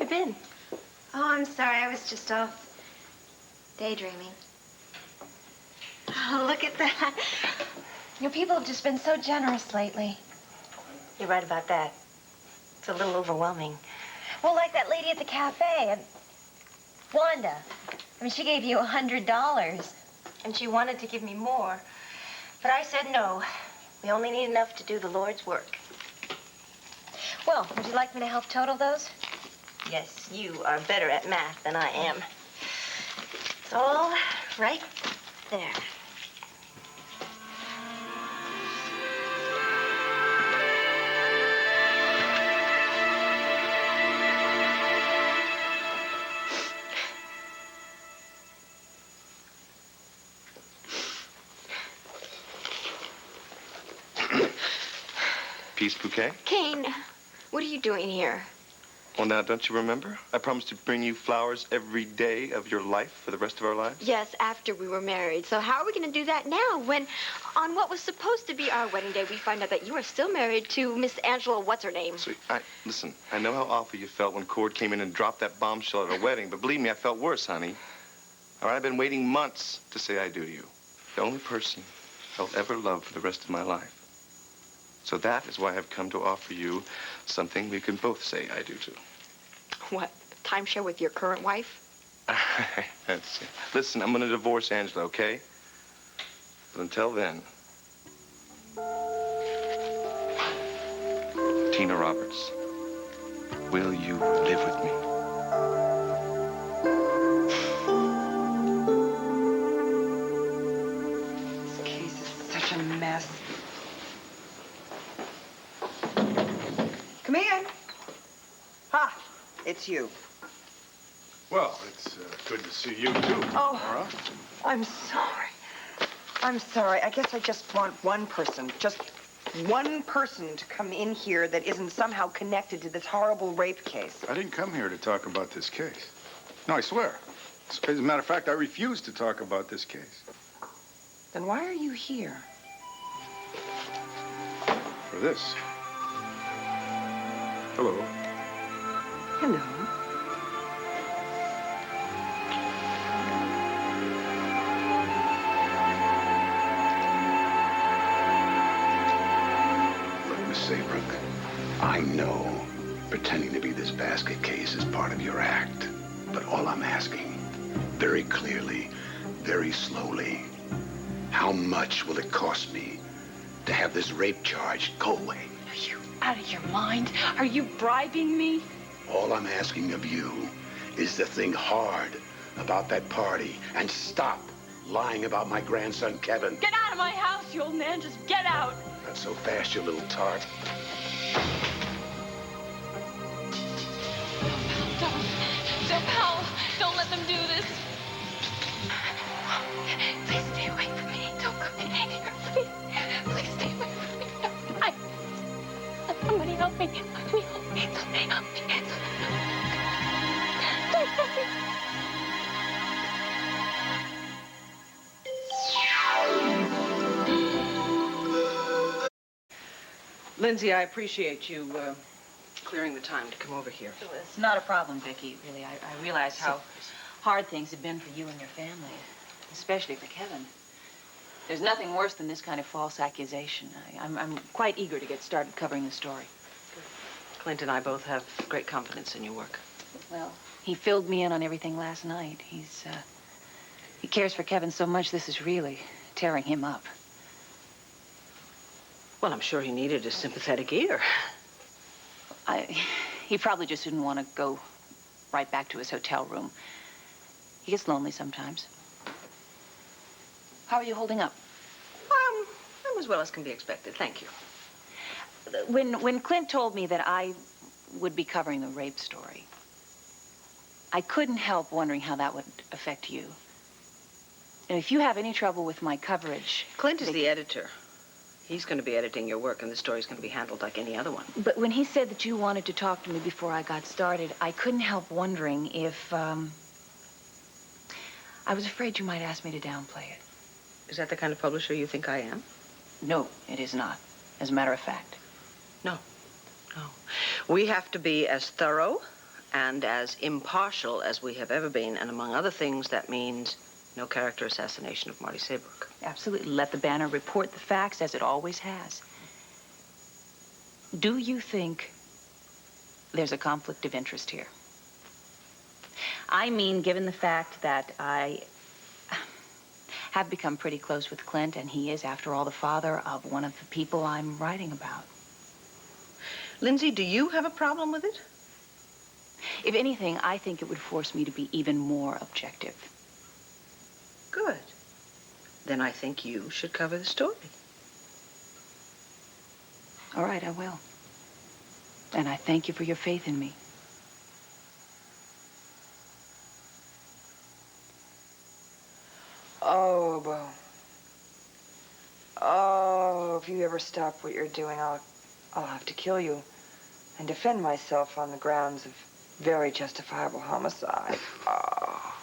you been? Oh, I'm sorry. I was just off daydreaming. Oh, look at that. You people have just been so generous lately. You're right about that. It's a little overwhelming. Well, like that lady at the cafe, and Wanda. I mean, she gave you $100. And she wanted to give me more. But I said no. We only need enough to do the Lord's work. Well, would you like me to help total those? Yes, you are better at math than I am. It's all right there. Peace bouquet? Kane, what are you doing here? Well, now, don't you remember? I promised to bring you flowers every day of your life for the rest of our lives. Yes, after we were married. So how are we going to do that now when on what was supposed to be our wedding day, we find out that you are still married to Miss Angela, what's her name? Sweet, listen, I know how awful you felt when Cord came in and dropped that bombshell at our wedding, but believe me, I felt worse, honey. All right, I've been waiting months to say I do to you. The only person I'll ever love for the rest of my life. So that is why I've come to offer you something we can both say I do to. What, timeshare with your current wife? That's it. Listen, I'm going to divorce Angela, okay? But until then, Tina Roberts, will you live with me? This case is such a mess. Come in. Ha, it's you. Well, it's good to see you, too, Oh, Laura. I'm sorry. I'm sorry. I guess I just want one person, just one person to come in here that isn't somehow connected to this horrible rape case. I didn't come here to talk about this case. No, I swear. As a matter of fact, I refuse to talk about this case. Then why are you here? For this. Hello. Hello. Look, Miss Saybrook, I know pretending to be this basket case is part of your act. But all I'm asking, very clearly, very slowly, how much will it cost me to have this rape charge go away? Are you out of your mind? Are you bribing me? All I'm asking of you is to think hard about that party and stop lying about my grandson, Kevin. Get out of my house, you old man. Just get out. Not so fast, you little tart. Don't let them do this. Please stay away from me. Don't come in here. Please stay away from me. Somebody help me. Somebody help me. Somebody help me. Don't help me. Lindsay, I appreciate you clearing the time to come over here. It's not a problem, Vicki, really. I realize how hard things have been for you and your family, especially for Kevin. There's nothing worse than this kind of false accusation. I'm quite eager to get started covering the story. Clint and I both have great confidence in your work. Well, he filled me in on everything last night. He cares for Kevin so much, this is really tearing him up. Well, I'm sure he needed a sympathetic ear. He probably just didn't want to go right back to his hotel room. He gets lonely sometimes. How are you holding up? I'm as well as can be expected, thank you. When Clint told me that I would be covering the rape story, I couldn't help wondering how that would affect you. And if you have any trouble with my coverage... Clint is the editor. He's going to be editing your work, and the story's going to be handled like any other one. But when he said that you wanted to talk to me before I got started, I couldn't help wondering if, I was afraid you might ask me to downplay it. Is that the kind of publisher you think I am? No, it is not. As a matter of fact. No. We have to be as thorough and as impartial as we have ever been. And among other things, that means no character assassination of Marty Saybrook. Absolutely. Let the Banner report the facts as it always has. Do you think there's a conflict of interest here? I mean, given the fact that I have become pretty close with Clint, and he is, after all, the father of one of the people I'm writing about. Lindsay, do you have a problem with it? If anything, I think it would force me to be even more objective. Good. Then I think you should cover the story. All right, I will. And I thank you for your faith in me. Oh, Bo. Oh, if you ever stop what you're doing, I'll have to kill you and defend myself on the grounds of very justifiable homicide. Oh.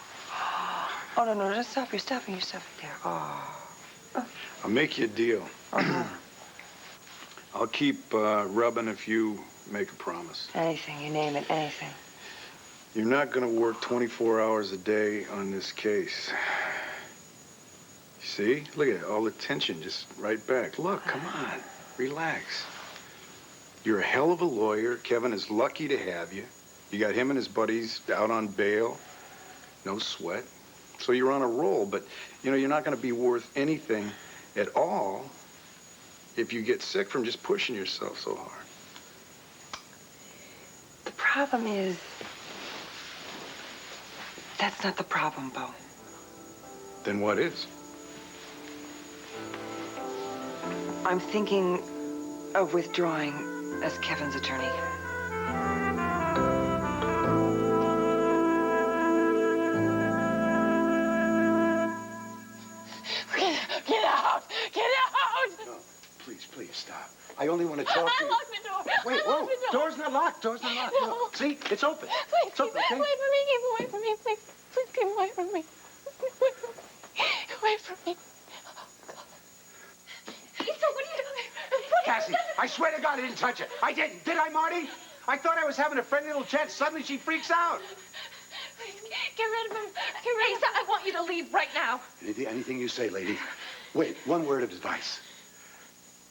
Oh, no, just stop. You're stopping there. Oh. I'll make you a deal. I'll keep rubbing if you make a promise. Anything, you name it, anything. You're not going to work 24 hours a day on this case. See? Look at it. All the tension just right back. Look, come on. Relax. You're a hell of a lawyer. Kevin is lucky to have you. You got him and his buddies out on bail. No sweat. So you're on a roll, but, you know, you're not going to be worth anything at all if you get sick from just pushing yourself so hard. The problem is, that's not the problem, Bo. Then what is? I'm thinking of withdrawing as Kevin's attorney. Get out! Get out! No, please, stop. I only want to talk to you. Lock the door. Wait, whoa. Door's not locked. No. Look, see? It's open. Please, It's open, okay? keep away from me. Please keep away from me. Away from me. Lisa, what are you doing? Cassie, I swear to God I didn't touch it. I didn't. Did I, Marty? I thought I was having a friendly little chat. Suddenly she freaks out. Please, get rid of him. Get rid of him. Lisa, I want you to leave right now. Anything you say, lady. Wait, one word of advice.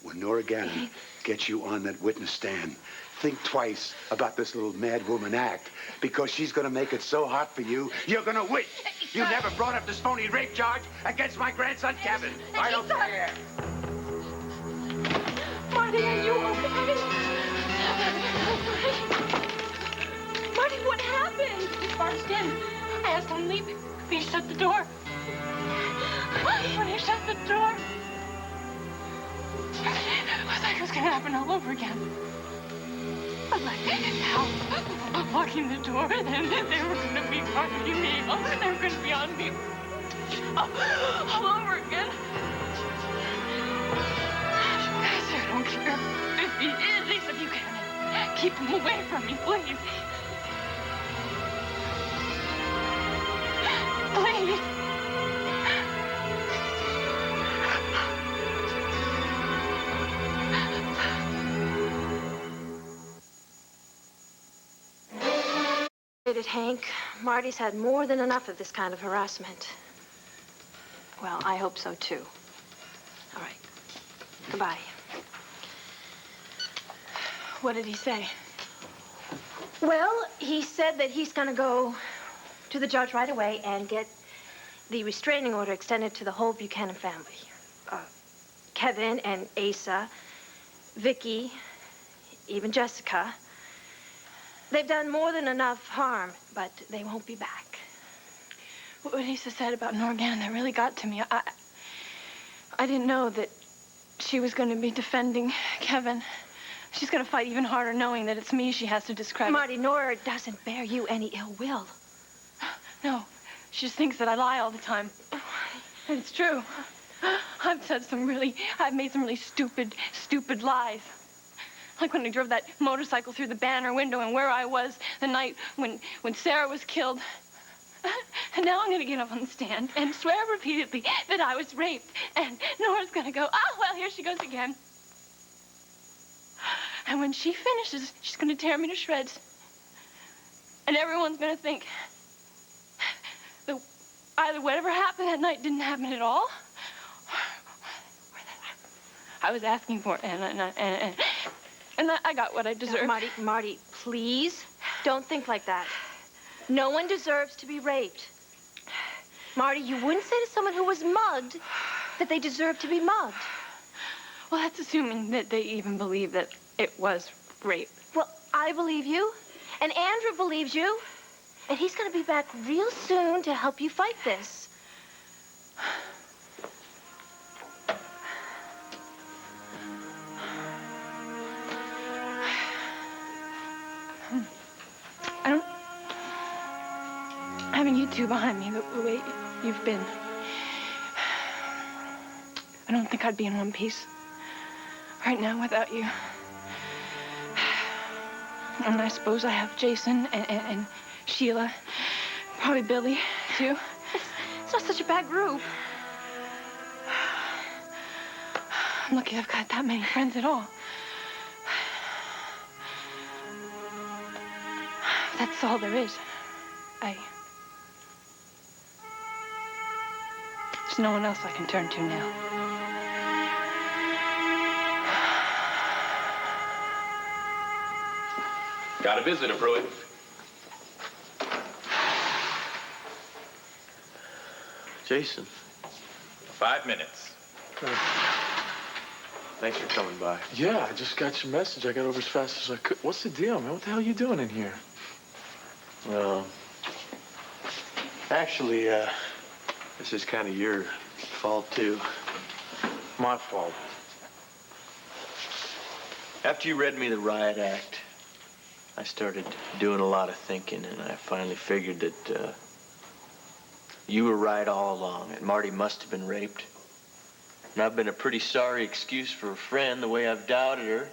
When Nora Gannon gets you on that witness stand, think twice about this little mad woman act, because she's going to make it so hot for you, you're going to wish you never brought up this phony rape charge against my grandson, Kevin. I don't care. Marty, are you okay? Marty, what happened? He barged in. I asked him to leave. He shut the door. When he shut the door, I thought it was going to happen all over again. I'm like, now, locking the door, and they were going to be targeting me. They were going to be on me. All over again. I don't care if he is. Lisa, if you can, keep him away from me, please. Please. Hank, Marty's had more than enough of this kind of harassment. Well, I hope so, too. All right. Goodbye. What did he say? Well, he said that he's going to go to the judge right away and get the restraining order extended to the whole Buchanan family. Kevin and Asa, Vicky, even Jessica. They've done more than enough harm, but they won't be back. What Asa said about Nora Gannon, that really got to me. I didn't know that she was going to be defending Kevin. She's going to fight even harder knowing that it's me she has to discredit. Marty, Nora doesn't bear you any ill will. No, she just thinks that I lie all the time. And it's true. I've made some really stupid lies. Like when I drove that motorcycle through the Banner window and where I was the night when Sarah was killed. And now I'm going to get up on the stand and swear repeatedly that I was raped. And Nora's going to go, oh, well, here she goes again. And when she finishes, she's going to tear me to shreds. And everyone's gonna think that either whatever happened that night didn't happen at all, or that I was asking for it, and I got what I deserved. Marty, please don't think like that. No one deserves to be raped. Marty, you wouldn't say to someone who was mugged that they deserve to be mugged. Well, that's assuming that they even believe that it was rape. Well, I believe you, and Andrew believes you, and he's going to be back real soon to help you fight this. Having you two behind me the way you've been, I don't think I'd be in one piece right now without you. And I suppose I have Jason and Sheila, probably Billy, too. It's not such a bad group. I'm lucky I've got that many friends at all. That's all there is. There's no one else I can turn to now. Got a visitor, Pruitt. Jason. 5 minutes. Thanks for coming by. Yeah, I just got your message. I got over as fast as I could. What's the deal, man? What the hell are you doing in here? Well, actually, this is kind of your fault, too. My fault. After you read me the riot act, I started doing a lot of thinking, and I finally figured that you were right all along, and Marty must have been raped. And I've been a pretty sorry excuse for a friend, the way I've doubted her.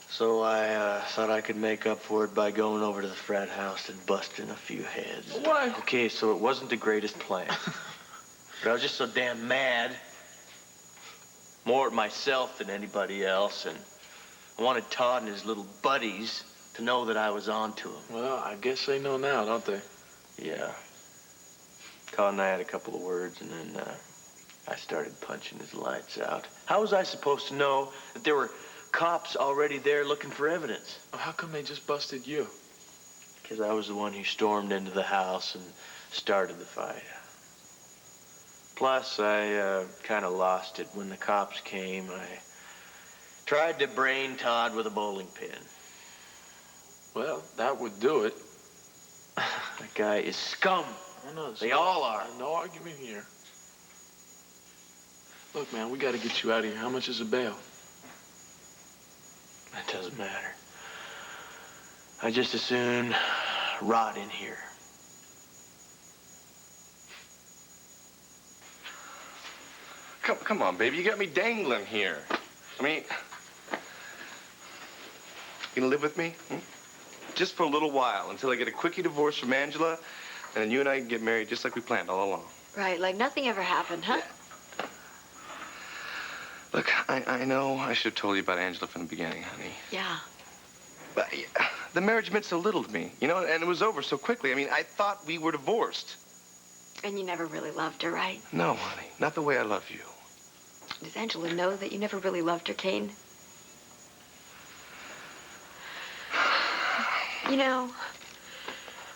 So I thought I could make up for it by going over to the frat house and busting a few heads. What? Okay, so it wasn't the greatest plan. But I was just so damn mad. More at myself than anybody else, and I wanted Todd and his little buddies to know that I was on to him. Well, I guess they know now, don't they? Yeah. Todd and I had a couple of words, and then I started punching his lights out. How was I supposed to know that there were cops already there looking for evidence? Well, how come they just busted you? Because I was the one who stormed into the house and started the fight. Plus, I kind of lost it when the cops came. I tried to brain Todd with a bowling pin. Well, that would do it. That guy is scum. I know. They all are. No argument here. Look, man, we got to get you out of here. How much is a bail? That doesn't matter. I just as soon rot in here. Come on, baby. You got me dangling here. I mean, you gonna live with me? Just for a little while, until I get a quickie divorce from Angela, and then you and I can get married just like we planned all along. Right, like nothing ever happened, huh? Yeah. Look, I know I should have told you about Angela from the beginning, honey. Yeah. But the marriage meant so little to me, you know, and it was over so quickly. I mean, I thought we were divorced. And you never really loved her, right? No, honey, not the way I love you. Does Angela know that you never really loved her, Kane? You know,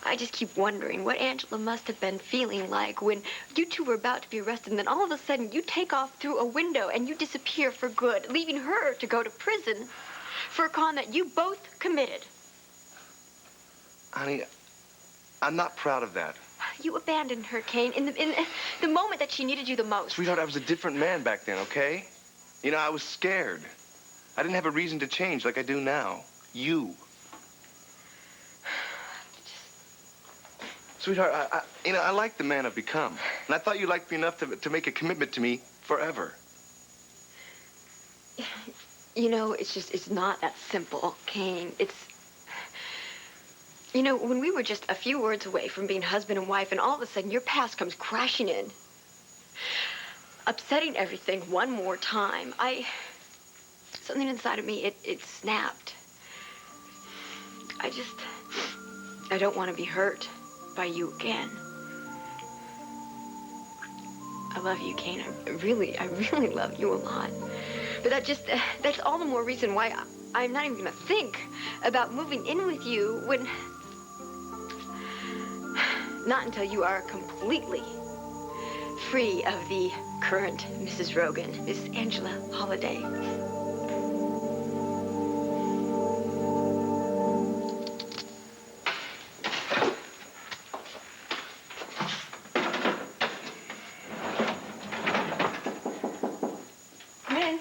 I just keep wondering what Angela must have been feeling like when you two were about to be arrested, and then all of a sudden you take off through a window and you disappear for good, leaving her to go to prison for a crime that you both committed. Honey, I'm not proud of that. You abandoned her, Kane, in the moment that she needed you the most. Sweetheart, I was a different man back then, okay? You know, I was scared. I didn't have a reason to change like I do now. You. Sweetheart, I like the man I've become. And I thought you liked me enough to make a commitment to me forever. You know, it's not that simple, Kane. You know, when we were just a few words away from being husband and wife, and all of a sudden your past comes crashing in, upsetting everything one more time, something inside of me, it snapped. I don't want to be hurt by you again. I love you, Kane. I really love you a lot. But that's all the more reason why I'm not even gonna think about moving in with you when... Not until you are completely free of the current Mrs. Rogan, Miss Angela Holliday. Come in.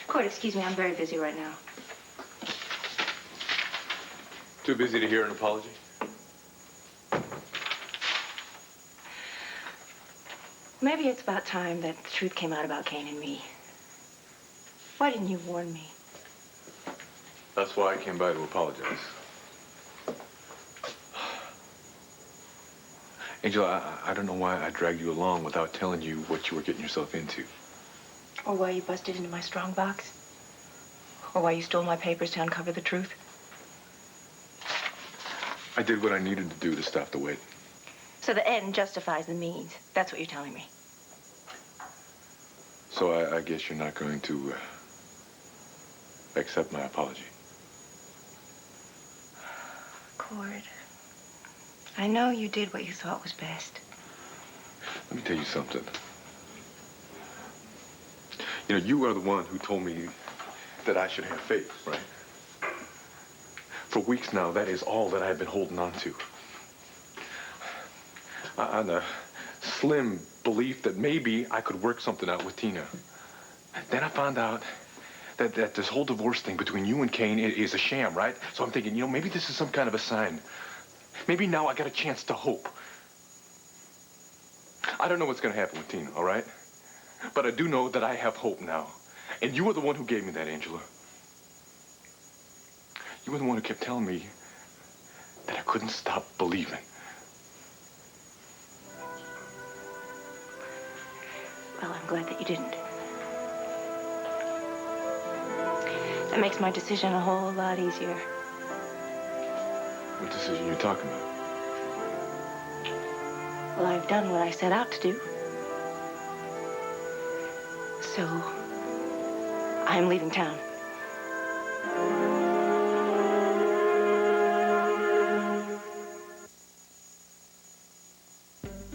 Cord, excuse me, I'm very busy right now. Too busy to hear an apology? Maybe it's about time that the truth came out about Kane and me. Why didn't you warn me? That's why I came by to apologize. Angel, I don't know why I dragged you along without telling you what you were getting yourself into. Or why you busted into my strong box? Or why you stole my papers to uncover the truth? I did what I needed to do to stop the wedding. So the end justifies the means. That's what you're telling me. So I guess you're not going to accept my apology. Cord, I know you did what you thought was best. Let me tell you something. You know, you are the one who told me that I should have faith, right? For weeks now, that is all that I've been holding on to. On a slim belief that maybe I could work something out with Tina. Then I found out that this whole divorce thing between you and Kane is a sham, right? So I'm thinking, you know, maybe this is some kind of a sign. Maybe now I got a chance to hope. I don't know what's going to happen with Tina, all right? But I do know that I have hope now. And you were the one who gave me that, Angela. You were the one who kept telling me that I couldn't stop believing. Well, I'm glad that you didn't. That makes my decision a whole lot easier. What decision are you talking about? Well, I've done what I set out to do. So, I'm leaving town.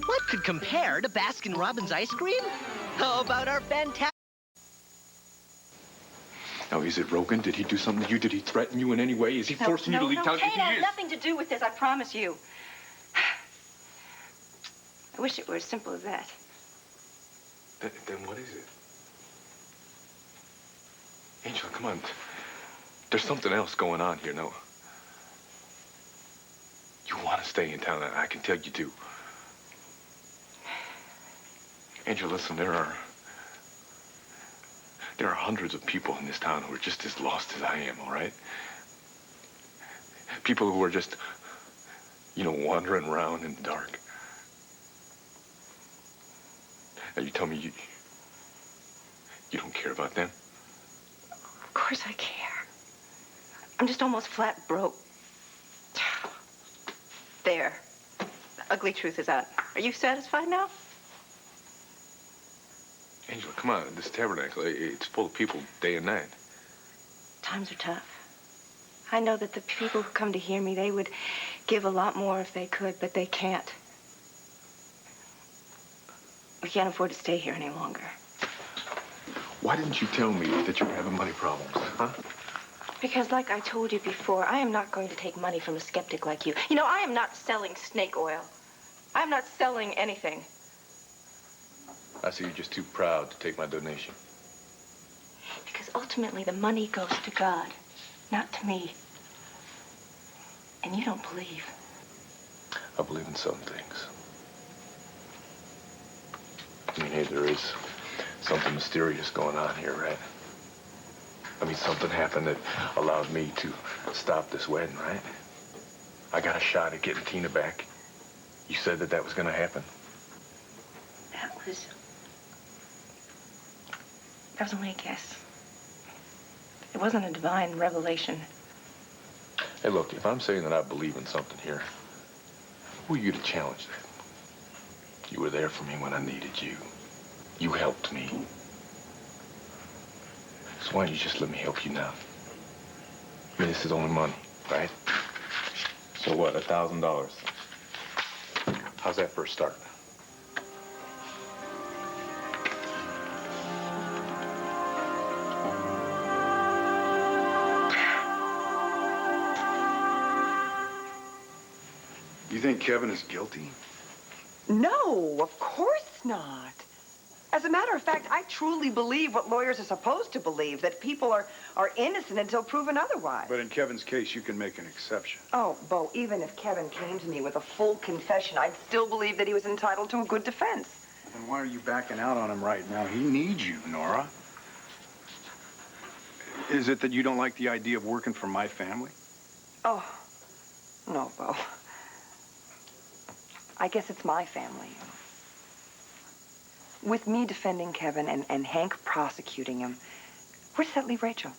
What could compare to Baskin-Robbins ice cream? How about our fantastic... Now, is it Rogan? Did he do something to you? Did he threaten you in any way? Is he forcing you to leave town? Kane If he has is... nothing to do with this, I promise you. I wish it were as simple as that. Then what is it? Angela, come on. There's something else going on here, no? You want to stay in town, I can tell you do. Angela, listen, there are hundreds of people in this town who are just as lost as I am, all right? People who are just, you know, wandering around in the dark. Now, you tell me you don't care about them? Of course I care. I'm just almost flat broke. There. The ugly truth is out. Are you satisfied now? Angela, come on. This tabernacle, it's full of people day and night. Times are tough. I know that the people who come to hear me, they would give a lot more if they could, but they can't. We can't afford to stay here any longer. Why didn't you tell me that you were having money problems, huh? Because like I told you before, I am not going to take money from a skeptic like you. You know, I am not selling snake oil. I'm not selling anything. I see you're just too proud to take my donation. Because ultimately the money goes to God, not to me. And you don't believe. I believe in some things. I mean, hey, there is something mysterious going on here, right? I mean, something happened that allowed me to stop this wedding, right? I got a shot at getting Tina back. You said that was going to happen. That was only a guess. It wasn't a divine revelation. Hey, look, if I'm saying that I believe in something here, who are you to challenge that? You were there for me when I needed you. You helped me. So why don't you just let me help you now? I mean, this is only money, right? So what, $1,000? How's that for a start? You think Kevin is guilty? No, of course not. As a matter of fact, I truly believe what lawyers are supposed to believe, that people are innocent until proven otherwise. But in Kevin's case, you can make an exception. Oh, Bo, even if Kevin came to me with a full confession, I'd still believe that he was entitled to a good defense. Then why are you backing out on him right now? He needs you, Nora. Is it that you don't like the idea of working for my family? Oh, no, Bo. I guess it's my family. With me defending Kevin and Hank prosecuting him, where does that leave Rachel?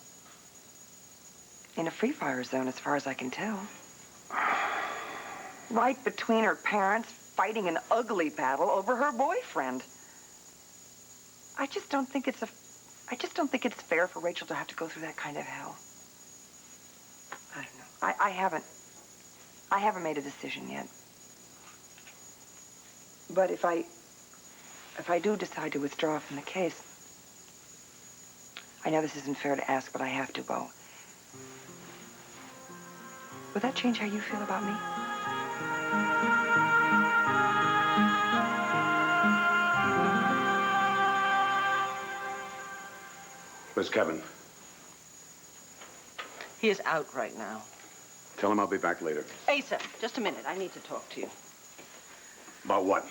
In a free fire zone, as far as I can tell. Right between her parents, fighting an ugly battle over her boyfriend. I just don't think it's fair for Rachel to have to go through that kind of hell. I don't know. I haven't made a decision yet. But if I do decide to withdraw from the case, I know this isn't fair to ask, but I have to, Bo. Would that change how you feel about me? Where's Kevin? He is out right now. Tell him I'll be back later. Asa, just a minute. I need to talk to you. About what?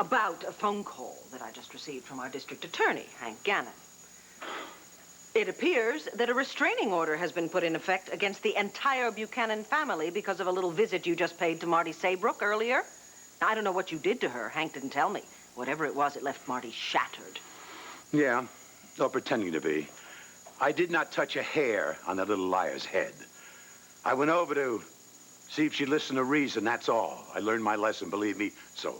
About a phone call that I just received from our district attorney, Hank Gannon. It appears that a restraining order has been put in effect against the entire Buchanan family because of a little visit you just paid to Marty Saybrook earlier. Now, I don't know what you did to her. Hank didn't tell me. Whatever it was, it left Marty shattered. Yeah, or pretending to be. I did not touch a hair on that little liar's head. I went over to see if she'd listen to reason, that's all. I learned my lesson, believe me, so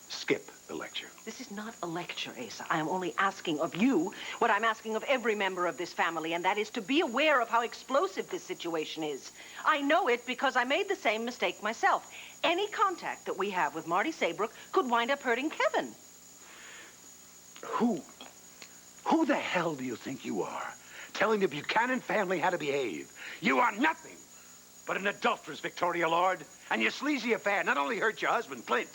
skip the lecture. This is not a lecture, Asa. I am only asking of you what I'm asking of every member of this family, and that is to be aware of how explosive this situation is. I know it because I made the same mistake myself. Any contact that we have with Marty Saybrook could wind up hurting Kevin. Who the hell do you think you are? Telling the Buchanan family how to behave. You are nothing but an adulteress, Victoria Lord. And your sleazy affair not only hurt your husband, Clint,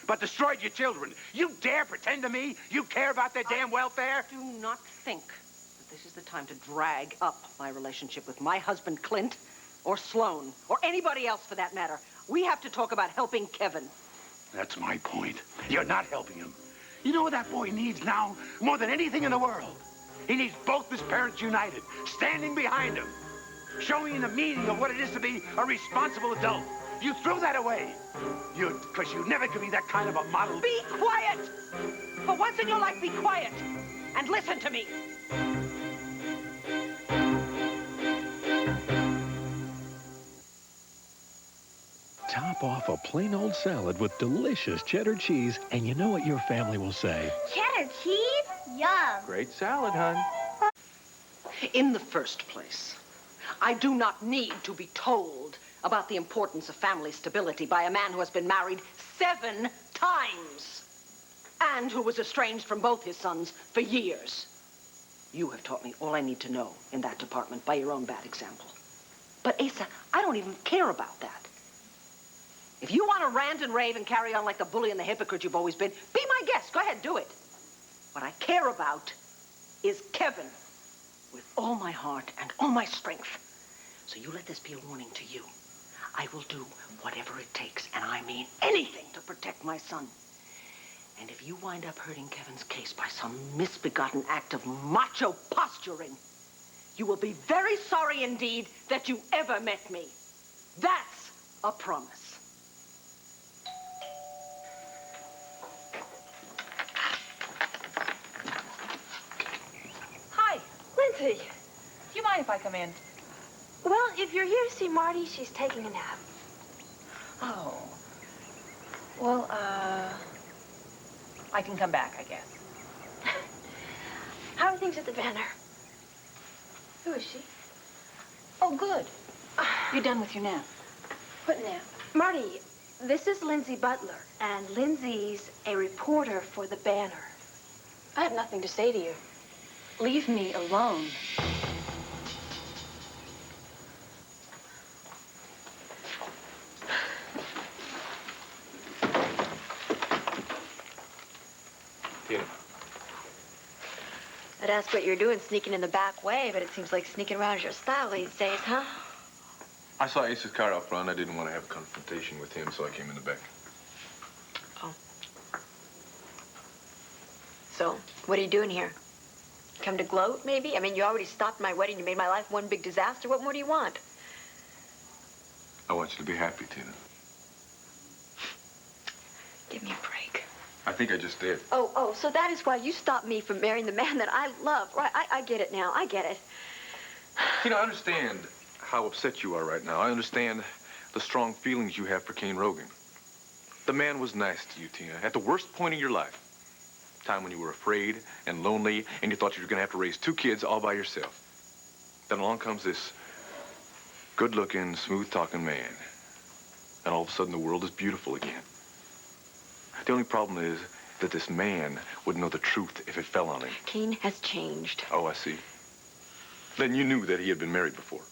but destroyed your children. You dare pretend to me you care about their damn welfare? Do not think that this is the time to drag up my relationship with my husband, Clint, or Sloan, or anybody else for that matter. We have to talk about helping Kevin. That's my point. You're not helping him. You know what that boy needs now more than anything in the world? He needs both his parents united, standing behind him, showing him the meaning of what it is to be a responsible adult. You threw that away. Because you never could be that kind of a model. Be quiet! For once in your life, be quiet. And listen to me. Top off a plain old salad with delicious cheddar cheese, and you know what your family will say. Cheddar cheese? Yum. Great salad, hon. In the first place, I do not need to be told about the importance of family stability by a man who has been married 7 times and who was estranged from both his sons for years. You have taught me all I need to know in that department by your own bad example. But Asa, I don't even care about that. If you want to rant and rave and carry on like the bully and the hypocrite you've always been, be my guest. Go ahead, do it. What I care about is Kevin with all my heart and all my strength. So you let this be a warning to you. I will do whatever it takes, and I mean anything, to protect my son. And if you wind up hurting Kevin's case by some misbegotten act of macho posturing, you will be very sorry indeed that you ever met me. That's a promise. Hi. Lindsay. Do you mind if I come in? Well, if you're here to see Marty, she's taking a nap. Oh. Well, I can come back, I guess. How are things at the Banner? Who is she? Oh, good. You're done with your nap. What nap? Marty, this is Lindsay Butler, and Lindsay's a reporter for the Banner. I have nothing to say to you. Leave me alone. Tina. I'd ask what you're doing sneaking in the back way, but it seems like sneaking around is your style these days, huh? I saw Ace's car out front. I didn't want to have a confrontation with him, so I came in the back. Oh. So, what are you doing here? Come to gloat, maybe? I mean, you already stopped my wedding. You made my life one big disaster. What more do you want? I want you to be happy, Tina. Give me a break. I think I just did. Oh, so that is why you stopped me from marrying the man that I love. Right, I get it now. I get it. Tina, I understand how upset you are right now. I understand the strong feelings you have for Kane Rogan. The man was nice to you, Tina, at the worst point in your life. Time when you were afraid and lonely and you thought you were going to have to raise 2 kids all by yourself. Then along comes this good-looking, smooth-talking man. And all of a sudden the world is beautiful again. The only problem is that this man wouldn't know the truth if it fell on him. Kane has changed. Oh, I see. Then you knew that he had been married before.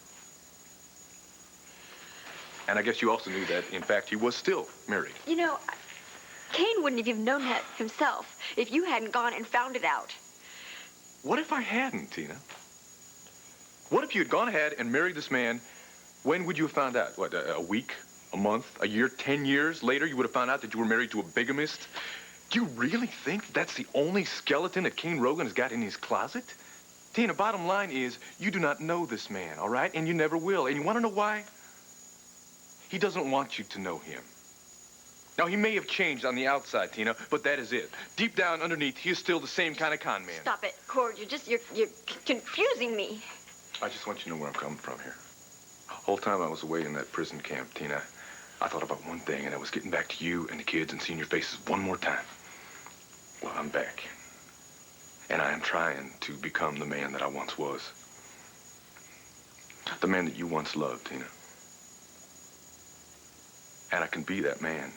And I guess you also knew that, in fact, he was still married. You know, Kane wouldn't have even known that himself if you hadn't gone and found it out. What if I hadn't, Tina? What if you had gone ahead and married this man? When would you have found out? What, a week? A month? A year? 10 years later, you would have found out that you were married to a bigamist? Do you really think that's the only skeleton that Kane Rogan has got in his closet? Tina, bottom line is, you do not know this man, all right? And you never will. And you want to know why? He doesn't want you to know him. Now, he may have changed on the outside, Tina, but that is it. Deep down underneath, he is still the same kind of con man. Stop it, Cord. You're confusing me. I just want you to know where I'm coming from here. The whole time I was away in that prison camp, Tina, I thought about one thing, and that was getting back to you and the kids and seeing your faces one more time. Well, I'm back. And I am trying to become the man that I once was. The man that you once loved, Tina. And I can be that man.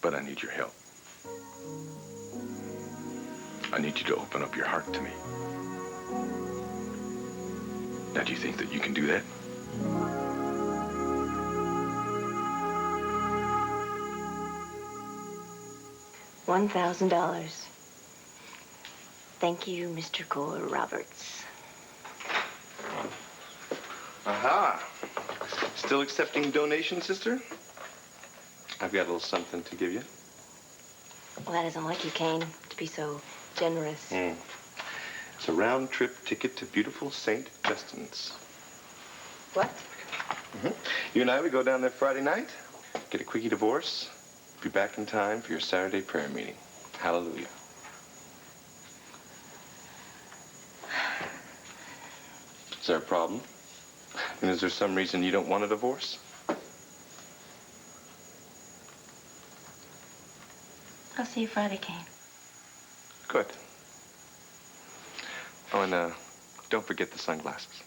But I need your help. I need you to open up your heart to me. Now, do you think that you can do that? $1,000. Thank you, Mr. Gore Roberts. Aha. Still accepting donations, sister? I've got a little something to give you. Well, that isn't like you, Kane, to be so generous. It's a round-trip ticket to beautiful St. Justin's. What? You and I would go down there Friday night, get a quickie divorce, be back in time for your Saturday prayer meeting. Hallelujah. Is there a problem? And is there some reason you don't want a divorce? I'll see you Friday, Kane. Good. Oh, and don't forget the sunglasses.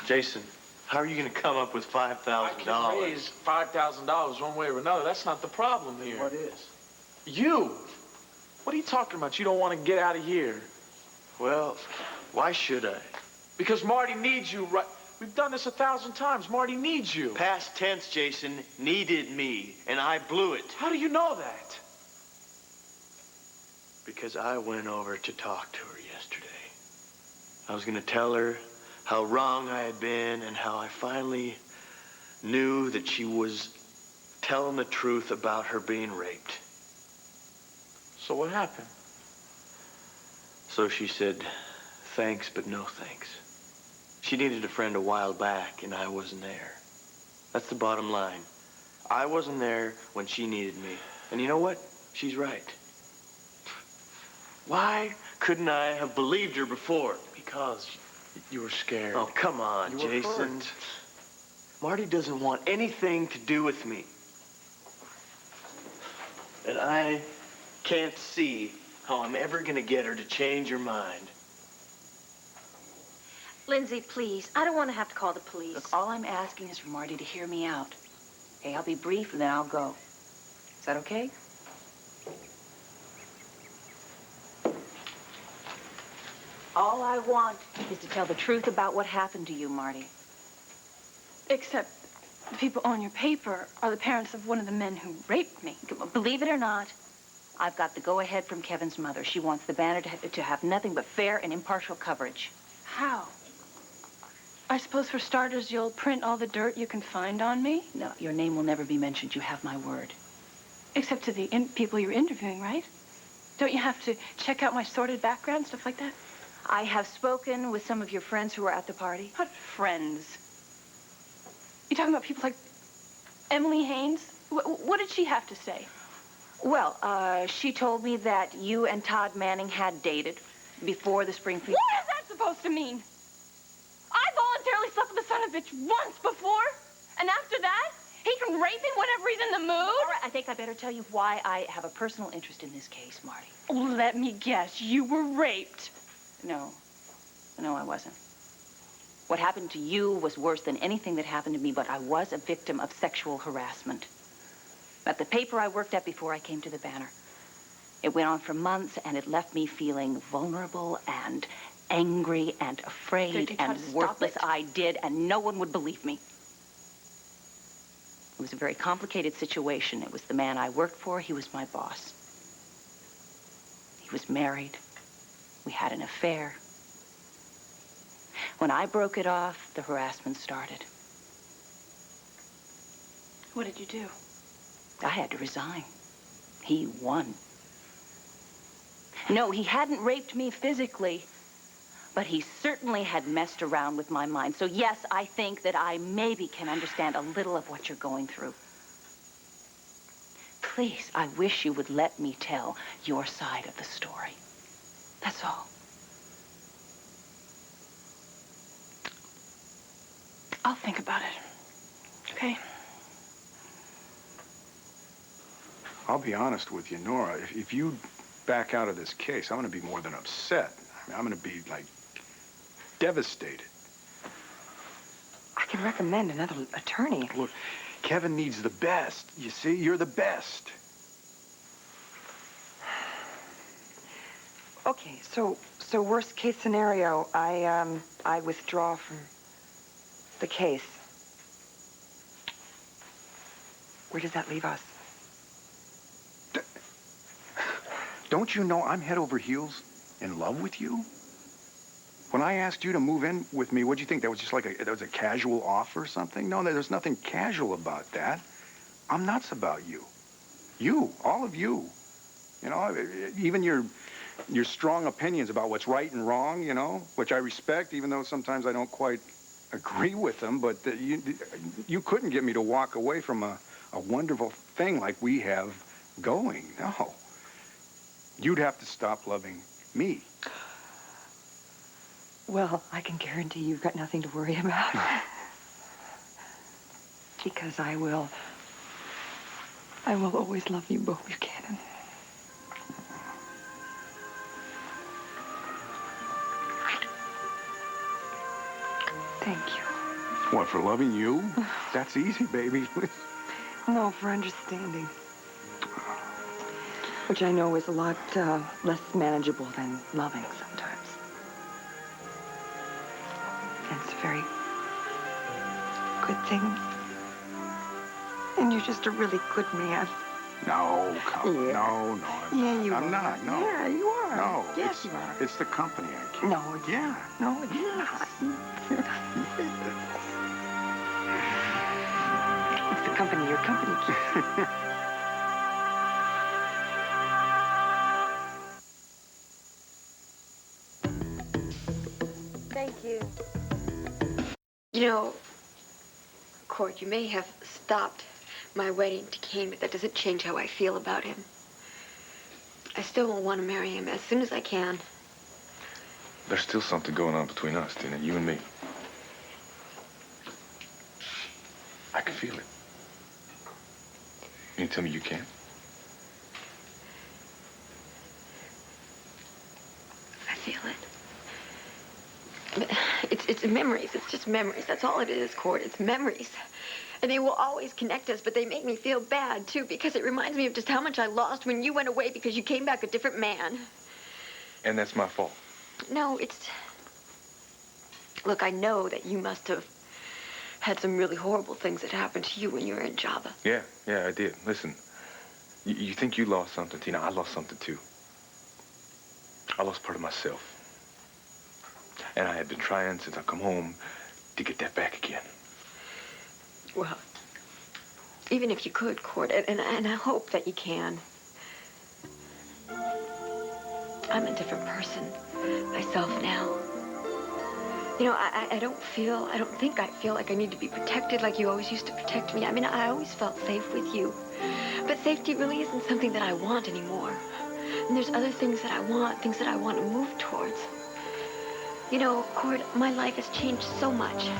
Jason, how are you going to come up with $5,000? I can raise $5,000 one way or another. That's not the problem here. What is? You! What are you talking about? You don't want to get out of here. Well, why should I? Because Marty needs you, right? We've done this 1,000 times. Marty needs you. Past tense, Jason, needed me, and I blew it. How do you know that? Because I went over to talk to her yesterday. I was going to tell her how wrong I had been and how I finally knew that she was telling the truth about her being raped. So what happened? So she said, thanks, but no thanks. She needed a friend a while back, and I wasn't there. That's the bottom line. I wasn't there when she needed me. And you know what? She's right. Why couldn't I have believed her before? Because you were scared. Oh, come on, You were Jason. hurt. Marty doesn't want anything to do with me. And I can't see how I'm ever going to get her to change her mind. Lindsay, please. I don't want to have to call the police. Look, all I'm asking is for Marty to hear me out. Okay, I'll be brief and then I'll go. Is that okay? All I want is to tell the truth about what happened to you, Marty. Except the people on your paper are the parents of one of the men who raped me. Believe it or not, I've got the go-ahead from Kevin's mother. She wants the Banner to have nothing but fair and impartial coverage. How? I suppose for starters you'll print all the dirt you can find on me? No, your name will never be mentioned. You have my word. Except to the people you're interviewing, right? Don't you have to check out my sordid background, stuff like that? I have spoken with some of your friends who were at the party. What friends? You talking about people like Emily Haynes? What did she have to say? Well, she told me that you and Todd Manning had dated before the Springfield... What is that supposed to mean? I voluntarily slept with the son of a bitch once before, and after that, he can rape me whenever he's in the mood? All right, I think I better tell you why I have a personal interest in this case, Marty. Oh, let me guess. You were raped. No, I wasn't. What happened to you was worse than anything that happened to me, but I was a victim of sexual harassment. At the paper I worked at before I came to the Banner. It went on for months, and it left me feeling vulnerable and angry and afraid Did you try and to stop worthless. it? I did, and no one would believe me. It was a very complicated situation. It was the man I worked for. He was my boss. He was married. We had an affair. When I broke it off, the harassment started. What did you do? I had to resign. He won. No, he hadn't raped me physically, but he certainly had messed around with my mind. So yes, I think that I maybe can understand a little of what you're going through. Please, I wish you would let me tell your side of the story. That's all. I'll think about it. Okay? I'll be honest with you, Nora. If you back out of this case, I'm going to be more than upset. I mean, I'm going to be, like, devastated. I can recommend another attorney. Look, Kevin needs the best. You see, you're the best. Okay, so worst case scenario, I withdraw from the case. Where does that leave us? Don't you know I'm head over heels in love with you? When I asked you to move in with me, what'd you think? That was just like that was a casual offer or something? No, there's nothing casual about that. I'm nuts about you. You, all of you. You know, even your strong opinions about what's right and wrong, you know, which I respect, even though sometimes I don't quite agree with them, but you couldn't get me to walk away from a wonderful thing like we have going. No. You'd have to stop loving me. Well, I can guarantee you've got nothing to worry about. Because I will always love you, Bo Buchanan. Thank you. What, for loving you? That's easy, baby. No, for understanding. Which I know is a lot less manageable than loving sometimes. And it's a very good thing. And you're just a really good man. No, come Yeah. No. Yeah, you I'm are. not, no. Yeah, you are. No. Yes, you are. It's the company I keep. No, it's Yeah. not. No, it's not. It's the company your company keeps. Thank you. You know, Court, you may have stopped my wedding to Kane, but that doesn't change how I feel about him. I still will want to marry him as soon as I can. There's still something going on between us, Tina, you and me. I can feel it. You tell me you can't? I feel it. But it's memories. It's just memories. That's all it is, Court. It's memories. And they will always connect us, but they make me feel bad, too, because it reminds me of just how much I lost when you went away because you came back a different man. And that's my fault. No, it's... Look, I know that you must have had some really horrible things that happened to you when you were in Java. Yeah, I did. Listen, you think you lost something, Tina. I lost something, too. I lost part of myself. And I had been trying since I come home to get that back again. Well, even if you could, Court, and I hope that you can. I'm a different person myself now. You know, I don't think I feel like I need to be protected like you always used to protect me. I mean, I always felt safe with you. But safety really isn't something that I want anymore. And there's other things that I want to move towards. You know, Court, my life has changed so much.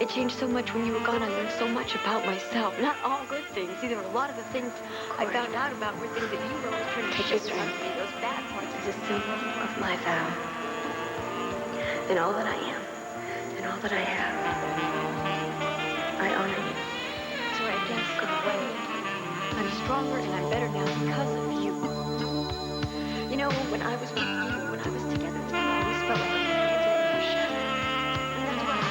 It changed so much when you were gone. I learned so much about myself. Not all good things. See, there were a lot of the things I found out about were things that you were always trying to Take keep this from ring. me. Those bad parts. It's a symbol of my vow. In all that I am, and all that I have, I honor you. So I guess, in a way, I'm stronger and I'm better now because of you. You know, when I was with you, when I was together with you, I always felt like a little shadow. And that's what I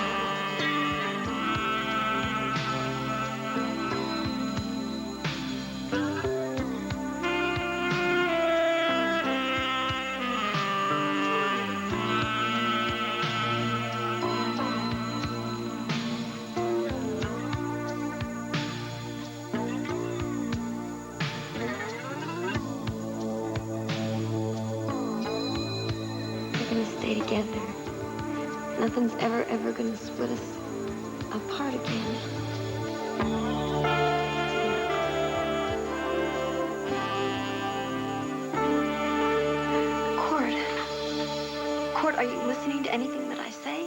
We're gonna stay together. Nothing's ever gonna split us apart again. Court, are you listening to anything that I say?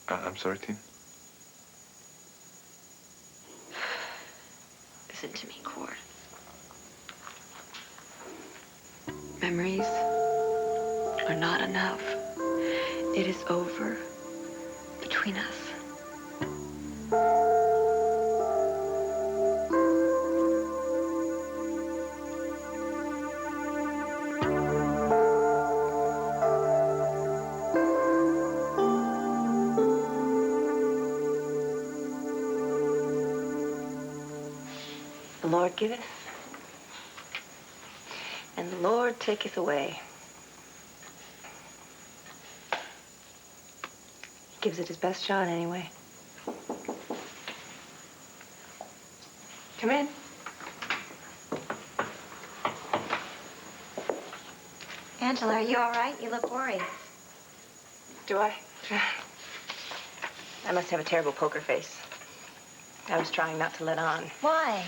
I'm sorry, Tina. Listen to me, Court. Memories are not enough. It is over between us. The Lord giveth, and the Lord taketh away. He gives it his best shot anyway. Come in. Angela, are you all right? You look worried. Do I? I must have a terrible poker face. I was trying not to let on. Why?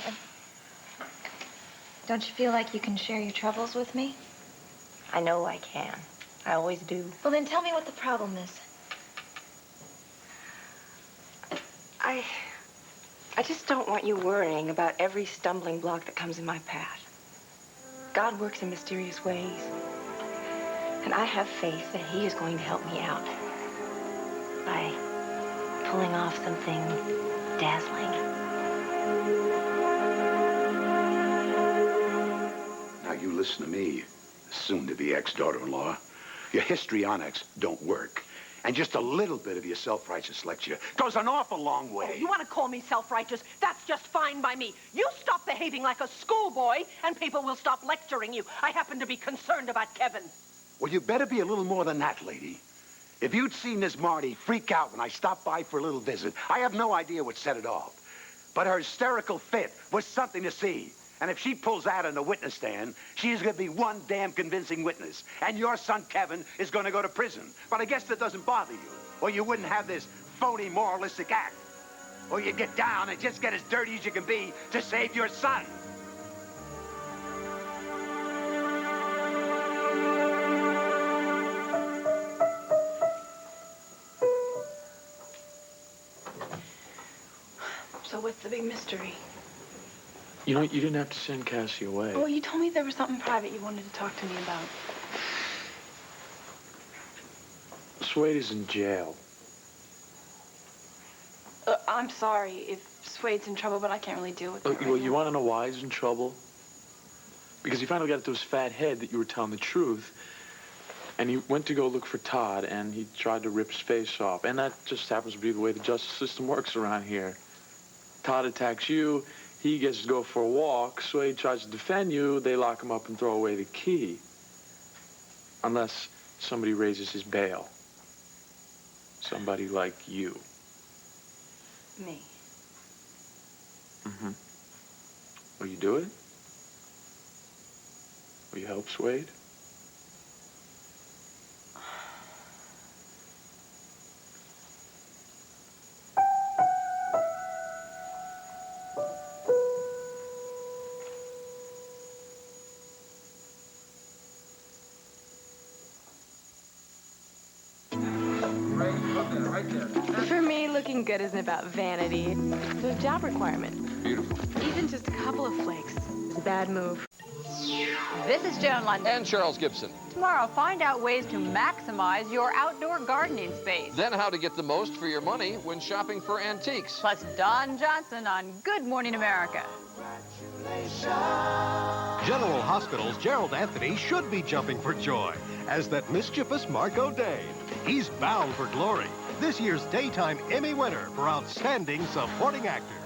Don't you feel like you can share your troubles with me? I know I can. I always do. Well, then tell me what the problem is. I just don't want you worrying about every stumbling block that comes in my path. God works in mysterious ways. And I have faith that he is going to help me out by pulling off something dazzling. Now, you listen to me, soon-to-be ex-daughter-in-law. Your histrionics don't work. And just a little bit of your self-righteous lecture goes an awful long way. Oh, you want to call me self-righteous? That's just fine by me. You stop behaving like a schoolboy, and people will stop lecturing you. I happen to be concerned about Kevin. Well, you better be a little more than that, lady. If you'd seen this Marty freak out when I stopped by for a little visit, I have no idea what set it off. But her hysterical fit was something to see. And if she pulls out on the witness stand, she's going to be one damn convincing witness. And your son, Kevin, is going to go to prison. But I guess that doesn't bother you. Or you wouldn't have this phony moralistic act. Or you get down and just get as dirty as you can be to save your son. So what's the big mystery? You know, you didn't have to send Cassie away. Well, you told me there was something private you wanted to talk to me about. Swade is in jail. I'm sorry if Swade's in trouble, but I can't really deal with it. Well, you want to know why he's in trouble? Because he finally got into his fat head that you were telling the truth. And he went to go look for Todd, and he tried to rip his face off. And that just happens to be the way the justice system works around here. Todd attacks you, he gets to go for a walk, Swade tries to defend you, they lock him up and throw away the key. Unless somebody raises his bail. Somebody like you. Me. Mm-hmm. Will you do it? Will you help Swade? For me, looking good isn't about vanity. It's a job requirement. Beautiful. Even just a couple of flakes is a bad move. This is Joan London. And Charles Gibson. Tomorrow, find out ways to maximize your outdoor gardening space. Then how to get the most for your money when shopping for antiques. Plus Don Johnson on Good Morning America. General Hospital's Gerald Anthony should be jumping for joy as that mischievous Mark O'Dane. He's bound for glory. This year's Daytime Emmy winner for Outstanding Supporting Actor.